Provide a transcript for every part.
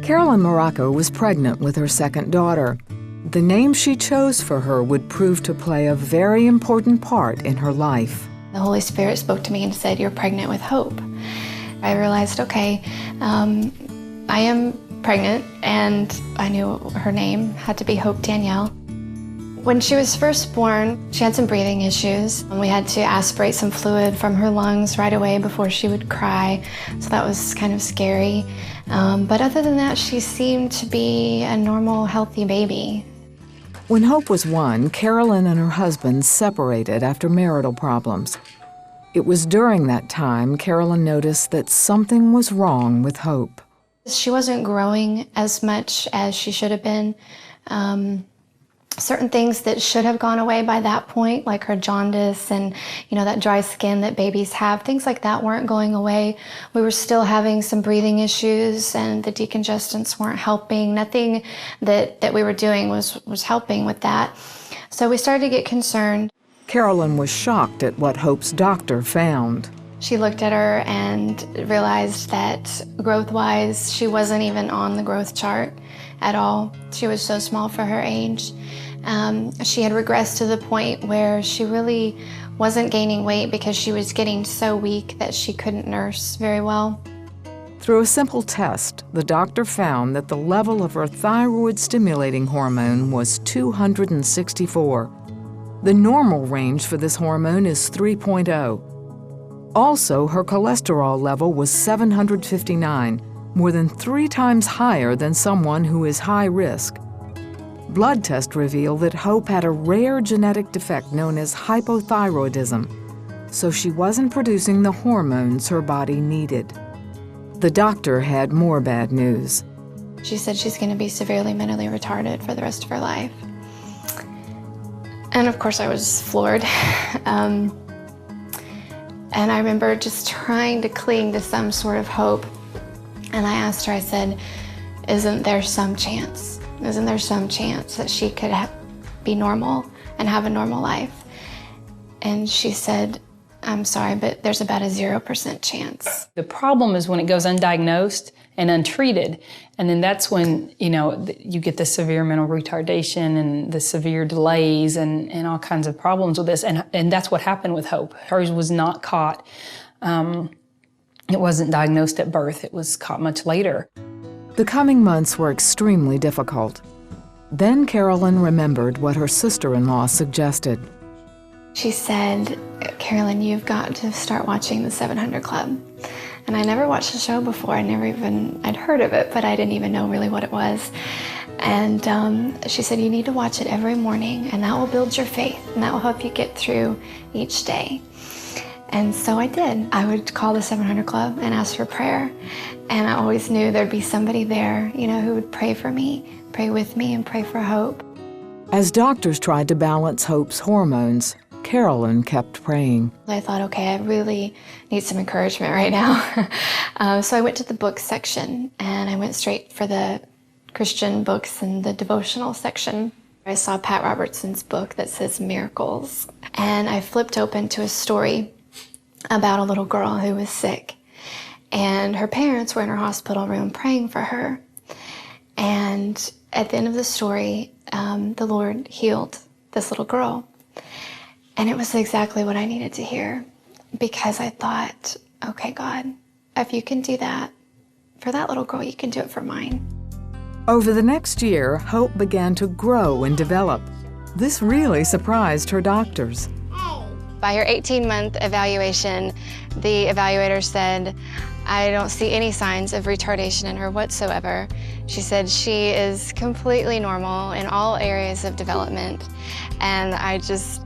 Carolyn Morocco was pregnant with her second daughter. The name she chose for her would prove to play a very important part in her life. The Holy Spirit spoke to me and said, "You're pregnant with hope." I realized, okay, I am pregnant, and I knew her name had to be Hope Danielle. When she was first born, she had some breathing issues, and we had to aspirate some fluid from her lungs right away before she would cry, so that was kind of scary. But other than that, she seemed to be a normal, healthy baby. When Hope was 1, Carolyn and her husband separated after marital problems. It was during that time Carolyn noticed that something was wrong with Hope. She wasn't growing as much as she should have been. Certain things that should have gone away by that point, like her jaundice and, that dry skin that babies have, things like that weren't going away. We were still having some breathing issues, and the decongestants weren't helping. Nothing that we were doing was helping with that. So we started to get concerned. Carolyn was shocked at what Hope's doctor found. She looked at her and realized that growth-wise, she wasn't even on the growth chart at all. She was so small for her age. She had regressed to the point where she really wasn't gaining weight because she was getting so weak that she couldn't nurse very well. Through a simple test, the doctor found that the level of her thyroid-stimulating hormone was 264. The normal range for this hormone is 3.0. Also, her cholesterol level was 759, more than 3 times higher than someone who is high risk. Blood tests reveal that Hope had a rare genetic defect known as hypothyroidism, so she wasn't producing the hormones her body needed. The doctor had more bad news. She said she's going to be severely mentally retarded for the rest of her life. And of course I was floored. And I remember just trying to cling to some sort of hope. And I asked her, I said, isn't there some chance that she could be normal and have a normal life? And she said, I'm sorry, but there's about a 0% chance. The problem is when it goes undiagnosed and untreated, and then that's when, you get the severe mental retardation and the severe delays and all kinds of problems with this, and that's what happened with Hope. Hers was not caught. It wasn't diagnosed at birth. It was caught much later. The coming months were extremely difficult. Then Carolyn remembered what her sister-in-law suggested. She said, Carolyn, you've got to start watching the 700 Club. And I never watched the show before. I'd heard of it, but I didn't even know really what it was. And she said, you need to watch it every morning, and that will build your faith, and that will help you get through each day. And so I did. I would call the 700 Club and ask for prayer. And I always knew there'd be somebody there, who would pray for me, pray with me, and pray for Hope. As doctors tried to balance Hope's hormones, Carolyn kept praying. I thought, okay, I really need some encouragement right now. So I went to the book section, and I went straight for the Christian books and the devotional section. I saw Pat Robertson's book that says Miracles, and I flipped open to a story about a little girl who was sick, and her parents were in her hospital room praying for her. And at the end of the story, the Lord healed this little girl. And it was exactly what I needed to hear, because I thought, okay, God, if you can do that for that little girl, you can do it for mine. Over the next year, Hope began to grow and develop. This really surprised her doctors. By her 18-month evaluation, the evaluator said, I don't see any signs of retardation in her whatsoever. She said she is completely normal in all areas of development. And I just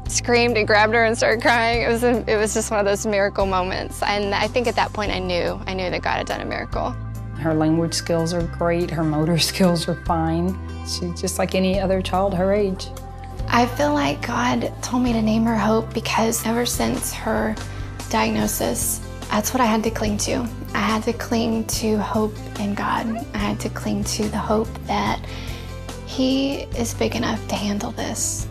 screamed and grabbed her and started crying. It was just one of those miracle moments. And I think at that point I knew that God had done a miracle. Her language skills are great. Her motor skills are fine. She's just like any other child her age. I feel like God told me to name her Hope because ever since her diagnosis, that's what I had to cling to. I had to cling to hope in God. I had to cling to the hope that He is big enough to handle this.